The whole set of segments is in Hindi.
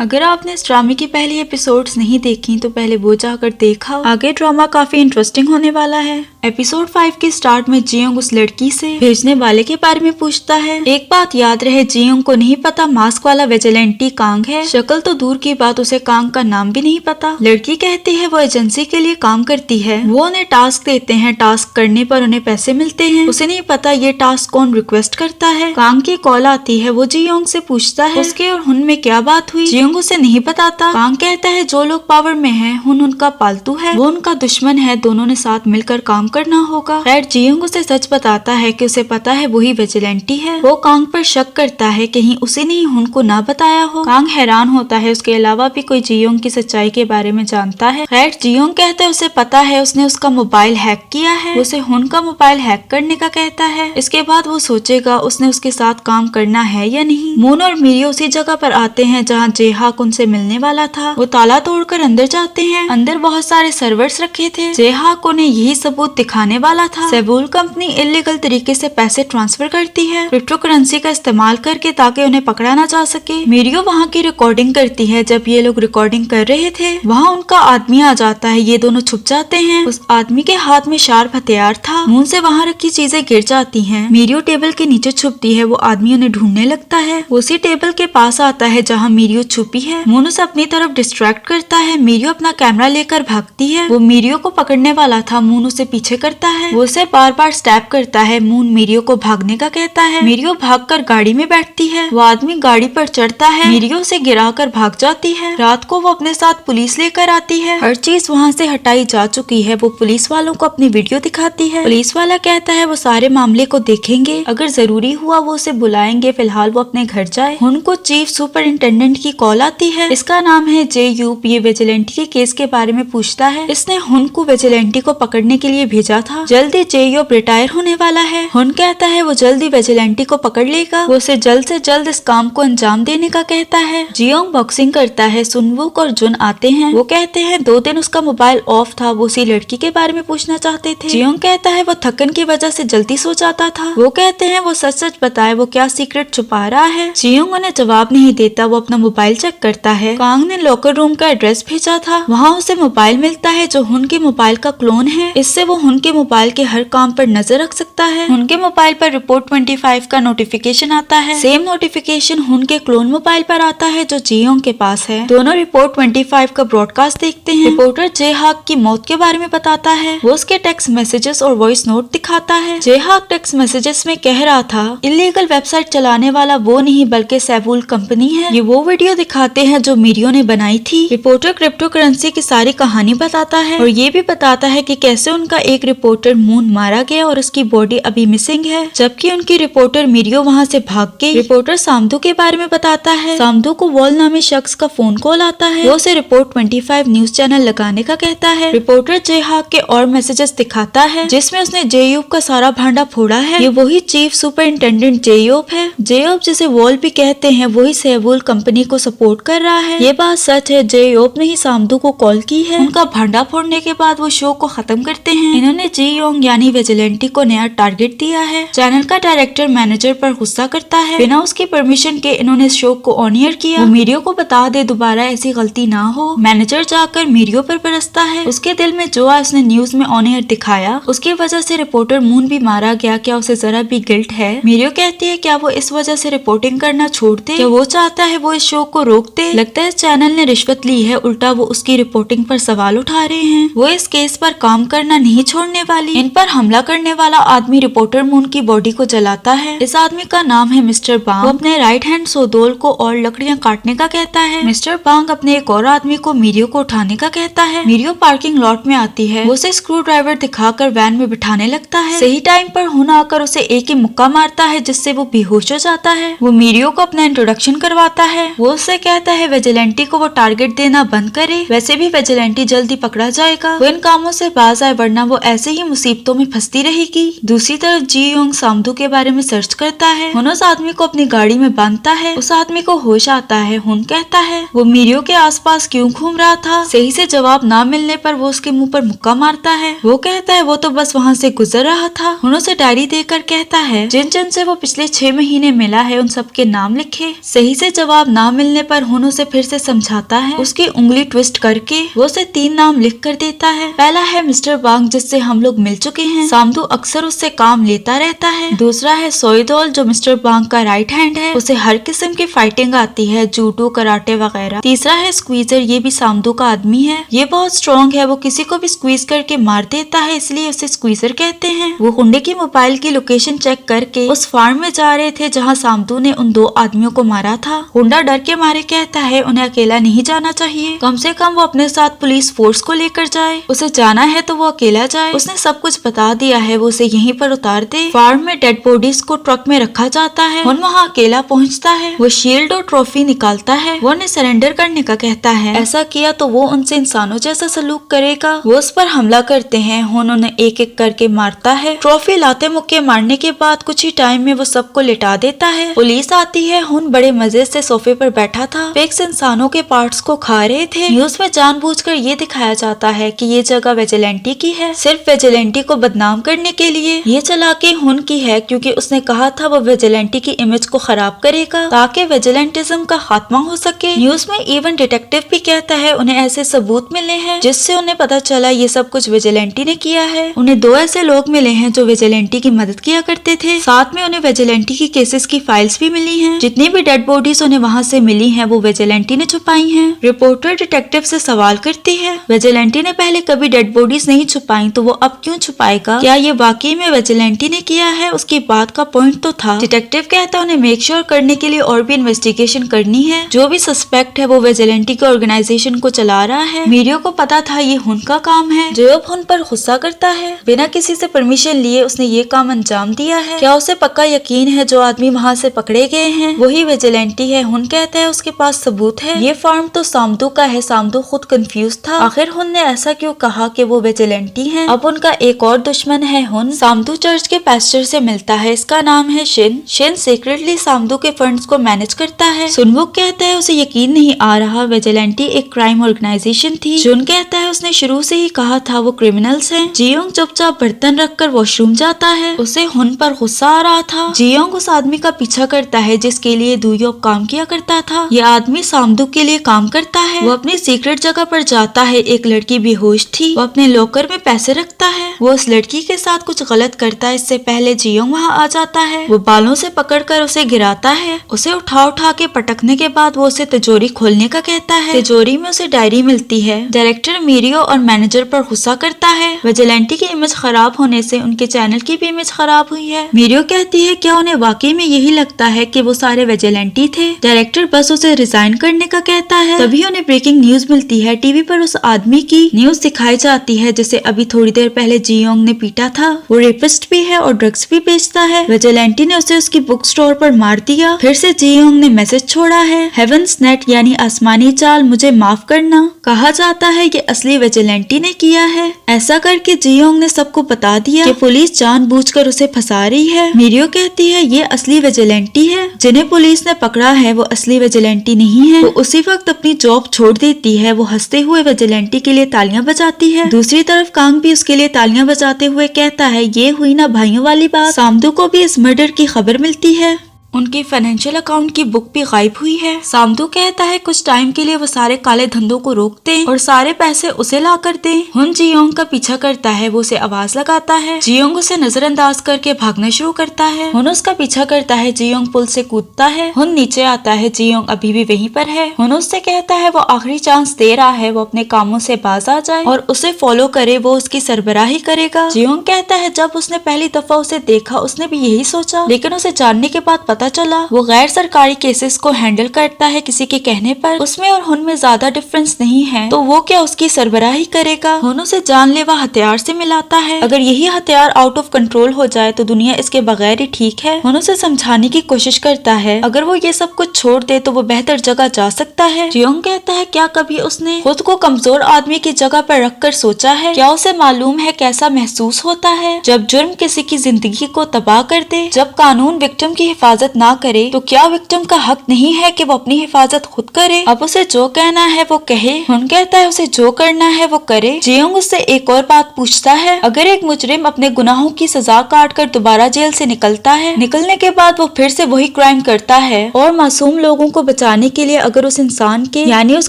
अगर आपने इस ड्रामे की पहली एपिसोड्स नहीं देखी तो पहले वो जाकर देखा। आगे ड्रामा काफी इंटरेस्टिंग होने वाला है। एपिसोड 5 के स्टार्ट में जियोंग उस लड़की से भेजने वाले के बारे में पूछता है। एक बात याद रहे, जियोंग को नहीं पता मास्क वाला विजिलेंटी कांग है। शक्ल तो दूर की बात, उसे कांग का नाम भी नहीं पता। लड़की कहती है वो एजेंसी के लिए काम करती है। वो उन्हें टास्क देते हैं, टास्क करने पर उन्हें पैसे मिलते हैं। उसे नहीं पता ये टास्क कौन रिक्वेस्ट करता है। कांग की कॉल आती है, वो जियोंग से पूछता है उसके और हुन में क्या बात हुई। जियोंग उसे नहीं बताता। कांग कहता है जो लोग पावर में हैं, हुन उनका पालतू है, वो उनका दुश्मन है, दोनों ने साथ मिलकर काम करना होगा। खैर जियोंग उसे सच बताता है कि उसे पता है वही विजिलेंटी है। वो कांग पर शक करता है कहीं उसे नहीं हुन को ना बताया हो। कांग हैरान होता है, उसके अलावा भी कोई जियोंग की सच्चाई के बारे में जानता है। खैर जियोंग कहता है उसे पता है, उसने उसका मोबाइल हैक किया है। उसे हुन का मोबाइल हैक करने का कहता है। इसके बाद वो सोचेगा उसने उसके साथ काम करना है या नहीं। मून और मिरियो उसी जगह पर आते हैं जहाँ जेहाक उनसे मिलने वाला था। वो ताला तोड़कर अंदर जाते हैं। अंदर बहुत सारे सर्वर्स रखे थे। जेहाक उन्हें यही सबूत दिखाने वाला था। सेबुल कंपनी इलीगल तरीके से पैसे ट्रांसफर करती है क्रिप्टो करेंसी का इस्तेमाल करके, ताकि उन्हें पकड़ा ना जा सके। मिरियो वहाँ की रिकॉर्डिंग करती है। जब ये लोग रिकॉर्डिंग कर रहे थे वहाँ उनका आदमी आ जाता है। ये दोनों छुप जाते हैं। उस आदमी के हाथ में शार्प हथियार था। मून से वहाँ रखी चीजें गिर जाती हैं। मिरियो टेबल के नीचे छुपती है। वो आदमी उन्हें ढूंढने लगता है। उसी टेबल के पास आता है जहाँ मिरियो छुपी है। मून उसे अपनी तरफ डिस्ट्रैक्ट करता है। मिरियो अपना कैमरा लेकर भागती है। वो मिरियो को पकड़ने वाला था। मून उसे पीछे करता है। वो उसे बार बार स्टैप करता है। मून मिरियो को भागने का कहता है। मिरियो भागकर गाड़ी में बैठती है। वो आदमी गाड़ी पर चढ़ता है। मिरियो उसे गिराकर भाग जाती है। रात को वो अपने साथ पुलिस लेकर आती है। हर चीज वहाँ से हटाई जा चुकी है। वो पुलिस वालों को अपनी वीडियो दिखाती है। पुलिस वाला कहता है वो सारे मामले को देखेंगे, अगर जरूरी हुआ वो उसे बुलाएंगे, फिलहाल वो अपने घर जाए। उनको चीफ सुपरिंटेंडेंट की कॉल आती है। इसका नाम है जेयूप। ये विजिलेंटी के केस के बारे में पूछता है। इसने हुन को विजिलेंटी को पकड़ने के लिए भेजा था। जल्दी जेयूप रिटायर होने वाला है। हुन कहता है वो जल्दी विजिलेंटी को पकड़ लेगा। वो उसे जल्द से जल्द इस काम को अंजाम देने का कहता है। जियोंग बॉक्सिंग करता है। सुनवुक और जुन आते हैं। वो कहते हैं 2 दिन उसका मोबाइल ऑफ था। वो उसी लड़की के बारे में पूछना चाहते थे। जियोंग कहता है वो थकन की वजह से जल्दी सो जाता था। वो कहते हैं वो सच सच बताए, वो क्या सीक्रेट छुपा रहा है। जियोंग उन्हें जवाब नहीं देता। वो अपना मोबाइल चेक करता है। कांग ने लॉकर रूम का एड्रेस भेजा था। वहाँ उसे मोबाइल मिलता है जो हुन के मोबाइल का क्लोन है। इससे वो हुन के मोबाइल के हर काम पर नजर रख सकता है। हुन के मोबाइल पर रिपोर्ट 25 का नोटिफिकेशन आता है। सेम नोटिफिकेशन हुन के क्लोन मोबाइल पर आता है जो जियोंग के पास है। दोनों रिपोर्ट 25 का ब्रॉडकास्ट देखते हैं। रिपोर्टर जेहाक की मौत के बारे में बताता है। वो उसके टेक्स्ट मैसेजेस और वॉइस नोट दिखाता है। जेहाक टेक्स्ट मैसेजेस में कह रहा था इलीगल वेबसाइट चलाने वाला वो नहीं बल्कि सेबुल कंपनी है। ये वो वीडियो दिखाते हैं जो मिरियो ने बनाई थी। रिपोर्टर क्रिप्टो करेंसी की सारी कहानी बताता है और ये भी बताता है कि कैसे उनका एक रिपोर्टर मून मारा गया और उसकी बॉडी अभी मिसिंग है, जबकि उनकी रिपोर्टर मिरियो वहाँ से भाग गई। रिपोर्टर सामदू के बारे में बताता है। सामदू को वॉल नामी शख्स का फोन कॉल आता है। वो उसे रिपोर्ट 25 न्यूज चैनल लगाने का कहता है। रिपोर्टर जेहाक के और मैसेजेस दिखाता है जिसमें उसने जेयूप का सारा भांडा फोड़ा है। ये वही चीफ सुपरिंटेंडेंट जेयूप है। जेयूप जिसे वॉल भी कहते हैं वही सेबुल कंपनी को सपोर्ट कर रहा है। ये बात सच है। जेयूप ने ही सामदू को कॉल की है। उनका भांडा फोड़ने के बाद वो शो को खत्म करते हैं। इन्होंने जियोंग यानी विजिलेंटी को नया टारगेट दिया है। चैनल का डायरेक्टर मैनेजर पर गुस्सा करता है। बिना उसकी परमिशन के इन्होंने शो को ऑन एयर किया। वो मिरियो को बता दे दोबारा ऐसी गलती ना हो। मैनेजर जाकर मिरियो पर बरसता है। उसके दिल में जो उसने न्यूज में ऑन एयर दिखाया उसकी वजह से रिपोर्टर मून भी मारा गया, क्या उसे जरा भी गिल्ट है? मिरियो कहती है क्या वो इस वजह से रिपोर्टिंग करना छोड़ दे? क्या वो चाहता है वो इस शो को रोक दे? लगता है चैनल ने रिश्वत ली है, उल्टा वो उसकी रिपोर्टिंग पर सवाल उठा रहे हैं। वो इस केस पर काम करना नहीं छोड़ने वाली। इन पर हमला करने वाला आदमी रिपोर्टर मून की बॉडी को जलाता है। इस आदमी का नाम है मिस्टर बांग। वो अपने राइट हैंड सोदोल को और लकड़ियां काटने का कहता है। मिस्टर बांग अपने एक और आदमी को मिरियो को उठाने का कहता है। मिरियो पार्किंग लॉट में आती है। वो उसे स्क्रू ड्राइवर दिखाकर वैन में बिठाने लगता है। सही टाइम पर हुन आकर उसे एक ही मुक्का मारता है जिससे वो बेहोश हो जाता है। वो मिरियो को अपना इंट्रोडक्शन करवाता है। वो उससे कहता है विजिलेंटी को वो टारगेट देना बंद करे, वैसे भी विजिलेंटी जल्दी पकड़ा जाएगा। वो इन कामों से बाज आए वरना वो ऐसे ही मुसीबतों में फंसती रहेगी। दूसरी तरफ जियोंग सामदू के बारे में सर्च करता है। हुन उस आदमी को अपनी गाड़ी में बांधता है। उस आदमी को होश आता है। हुन कहता है वो मिरियो के आसपास क्यों घूम रहा था? सही से जवाब ना मिलने पर वो उसके मुंह पर मुक्का मारता है। वो कहता है वो तो बस वहाँ से गुजर रहा था। हुन उसे डायरी देकर कहता है जिन जिन से वो पिछले 6 महीने मिला है उन सबके नाम लिखे। सही से जवाब ना मिलने पर हुन उसे फिर से समझाता है। उसकी उंगली ट्विस्ट करके वो उसे 3 नाम लिख कर देता है। पहला है मिस्टर बांग, जिससे हम लोग मिल चुके हैं, सामदू अक्सर उससे काम लेता रहता है। दूसरा है सोइदोल, जो मिस्टर बांग का राइट हैंड है, उसे हर किस्म की फाइटिंग आती है, जूडो, कराटे वगैरह। तीसरा है स्क्वीजर, ये भी सामदू का आदमी है, ये बहुत स्ट्रॉन्ग है, वो किसी को भी स्क्वीज करके मार देता है, इसलिए उसे स्क्वीजर कहते हैं। वो हुंडे की मोबाइल की लोकेशन चेक करके उस फार्म में जा रहे थे जहाँ सामदू ने उन 2 आदमियों को मारा था। हुंडा डर के मारे कहता है उन्हें अकेला नहीं जाना चाहिए, कम से कम वो अपने साथ पुलिस फोर्स को लेकर जाए, उसे जाना है तो वो अकेला जाए। उसने सब कुछ बता दिया है, वो उसे यहीं पर उतार दे। फार्म में डेड बॉडीज को ट्रक में रखा जाता है। हुन वहाँ अकेला पहुँचता है, वो शील्ड और ट्रॉफी निकालता है, वो उन्हें सरेंडर करने का कहता है, ऐसा किया तो वो उनसे इंसानों जैसा सलूक करेगा। वो उस पर हमला करते हैं, हुन उन्हें एक एक करके मारता है। ट्रॉफी लाते मुक्के मारने के बाद कुछ ही टाइम में वो सबको लिटा देता है। पुलिस आती है, हुन बड़े मजे से सोफे पर बैठा था, फिक्स इंसानों के पार्ट्स को खा रहे थे। न्यूज में जानबूझकर ये दिखाया जाता है कि ये जगह विजिलेंटी की है, सिर्फ विजिलेंटी को बदनाम करने के लिए। ये चालाकी हुन की है, क्योंकि उसने कहा था वो विजिलेंटी की इमेज को खराब करेगा ताकि विजिलेंटिज्म का खात्मा हो सके। न्यूज में इवन डिटेक्टिव भी कहता है उन्हें ऐसे सबूत मिले हैं जिससे उन्हें पता चला ये सब कुछ विजिलेंटी ने किया है। उन्हें 2 ऐसे लोग मिले हैं जो विजिलेंटी की मदद किया करते थे, साथ में उन्हें विजिलेंटी की केसेस की फाइल्स भी मिली हैं। जितनी भी डेड बॉडीज उन्हें वहाँ से मिली हैं वो विजिलेंटी ने छुपाई हैं। रिपोर्टर डिटेक्टिव से सवाल करती है, विजिलेंटी ने पहले कभी डेड बॉडीज नहीं छुपाई तो वो अब क्यों छुपाएगा, क्या ये वाकई में विजिलेंटी ने किया है? उसकी बात का पॉइंट तो था। डिटेक्टिव कहता है उन्हें मेक श्योर करने के लिए और भी इन्वेस्टिगेशन करनी है, जो भी सस्पेक्ट है वो विजिलेंटी के ऑर्गेनाइजेशन को चला रहा है। मीडिया को पता था ये हुन का काम है। जोब हुन पर गुस्सा करता है, बिना किसी से परमिशन लिए उसने ये काम अंजाम दिया है। क्या उसे पक्का यकीन है जो आदमी वहाँ से पकड़े गए हैं वही विजिलेंटी है? हुन कहता है उसके पास सबूत है, ये फार्म तो सामदू का है। सामदू खुद कंफ्यूज था, आखिर हुन ने ऐसा क्यों कहा कि वो विजिलेंटी है। अब उनका एक और दुश्मन है हुन। सामदू चर्च के पास्टर से मिलता है, इसका नाम है शिन। शिन सीक्रेटली सामदू के फंड्स को मैनेज करता है। सुनवुक कहता है उसे यकीन नहीं आ रहा विजिलेंटी एक क्राइम ऑर्गेनाइजेशन थी। जुन कहता है उसने शुरू से ही कहा था वो क्रिमिनल्स हैं। जियोंग चुपचाप बर्तन रखकर वॉशरूम जाता है, उसे हुन पर गुस्सा आ रहा था। जियोंग उस आदमी का पीछा करता है जिसके लिए दुयोब काम किया करता था। ये आदमी सामदू के लिए काम करता है। वो अपनी सीक्रेट जगह पर जाता है, एक लड़की बेहोश थी, वो अपने लॉकर में पैसे रखता है। वो उस लड़की के साथ कुछ गलत करता है, इससे पहले जियोंग वहाँ आ जाता है। वो बालों से पकड़कर उसे गिराता है, उसे उठा उठा के पटकने के बाद वो उसे तिजोरी खोलने का कहता है। तिजोरी में उसे डायरी मिलती है। डायरेक्टर मीरियो और मैनेजर पर गुस्सा करता है, विजिलेंटी की इमेज खराब होने से उनके चैनल की भी इमेज खराब हुई है। मीरियो कहती है क्या उन्हें वाकई में यही लगता है कि वो सारे विजिलेंटी थे? डायरेक्टर बस उसे रिजाइन करने का कहता है। तभी उन्हें ब्रेकिंग न्यूज मिलती है, टीवी पर उस आदमी की न्यूज दिखाई जाती है जिसे अभी थोड़ी देर पहले जियोंग ने पीटा था। वो रेपिस्ट भी है और ड्रग्स भी बेचता है। विजिलेंटी ने उसे उसकी बुक स्टोर पर मार दिया। फिर से जियोंग ने मैसेज छोड़ा है, हेवंस नेट यानी आसमानी चाल, मुझे माफ करना। कहा जाता है कि असली विजिलेंटी ने किया है। ऐसा करके जियोंग ने सबको बता दिया कि पुलिस जानबूझकर उसे फंसा रही है। मीरियो कहती है ये असली विजिलेंटी है, जिन्हें पुलिस ने पकड़ा है वो असली विजिलेंटी नहीं है। वो उसी वक्त अपनी जॉब छोड़ देती है। वो हंसते हुए विजिलेंटी के लिए तालियां बजाती है। दूसरी तरफ कांग भी उसके लिए तालियां बजाते हुए कहता है ये हुई ना भाइयों वाली बात। सामदू को भी इस मर्डर की खबर मिलती है। उनकी फाइनेंशियल अकाउंट की बुक भी गायब हुई है। सामदू कहता है कुछ टाइम के लिए वो सारे काले धंधों को रोक दें और सारे पैसे उसे ला कर दें। हुन जियोंग का पीछा करता है, वो उसे आवाज लगाता है। जियोंग उसे नजरअंदाज करके भागना शुरू करता है। हुन उसका पीछा करता है, जियोंग पुल से कूदता है। हुन नीचे आता है, जियोंग अभी भी वहीं पर है। हुन उससे कहता है वो आखिरी चांस दे रहा है, वो अपने कामों से बाज आ जाए और उसे फॉलो करे, वो उसकी सरबराही करेगा। जियोंग कहता है जब उसने पहली दफा उसे देखा उसने भी यही सोचा, लेकिन उसे जानने के बाद पता चला वो गैर सरकारी केसेस को हैंडल करता है किसी के कहने पर। उसमें और हुन में ज्यादा डिफरेंस नहीं है, तो वो क्या उसकी सरबराही करेगा। हुन उसे जानलेवा हथियार से मिलाता है, अगर यही हथियार आउट ऑफ कंट्रोल हो जाए तो दुनिया इसके बगैर ही ठीक है। हुन उसे समझाने की कोशिश करता है, अगर वो ये सब कुछ छोड़ दे तो वो बेहतर जगह जा सकता है। जियोंग कहता है क्या कभी उसने खुद को कमजोर आदमी की जगह पर रख कर सोचा है? क्या उसे मालूम है कैसा महसूस होता है जब जुर्म किसी की जिंदगी को तबाह कर दे, जब कानून विक्टिम की हिफाजत हिफाजत ना करे तो क्या विक्टिम का हक नहीं है कि वो अपनी हिफाजत खुद करे? अब उसे जो कहना है वो कहे। हुन कहता है उसे जो करना है वो करे। जियोंग उससे एक और बात पूछता है, अगर एक मुजरिम अपने गुनाहों की सजा काट कर दोबारा जेल से निकलता है, निकलने के बाद वो फिर से वही क्राइम करता है और मासूम लोगों को बचाने के लिए अगर उस इंसान के यानी उस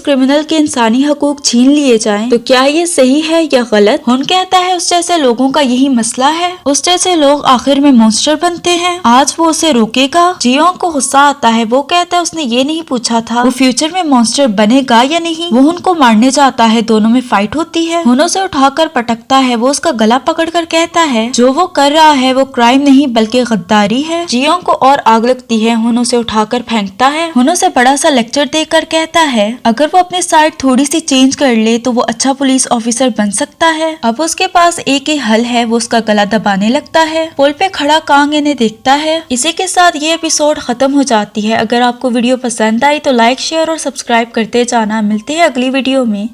क्रिमिनल के इंसानी हकूक छीन लिए जाएं, तो क्या ये सही है या गलत? हुन कहता है उस जैसे लोगों का यही मसला है, उस जैसे लोग आखिर में मॉन्स्टर बनते हैं। आज वो उसे रोकेगा। जियोंग को गुस्सा आता है। वो कहता है उसने ये नहीं पूछा था वो फ्यूचर में मॉन्स्टर बनेगा या नहीं। वो उनको मारने जाता है, दोनों में फाइट होती है। हुन उसे उठाकर पटकता है। वो उसका गला पकड़कर कहता है जो वो कर रहा है वो क्राइम नहीं बल्कि गद्दारी है। जियोंग को और आग लगती है। हुन उसे उठाकर फेंकता है। हुन उसे बड़ा सा लेक्चर देकर कहता है अगर वो अपनी साइड थोड़ी सी चेंज कर ले तो वो अच्छा पुलिस ऑफिसर बन सकता है। अब उसके पास एक ही हल है, वो उसका गला दबाने लगता है। पुल पे खड़ा कांग इन्हें देखता है। इसी के साथ ये एपिसोड खत्म हो जाती है। अगर आपको वीडियो पसंद आई तो लाइक शेयर और सब्सक्राइब करते जाना। मिलते हैं अगली वीडियो में।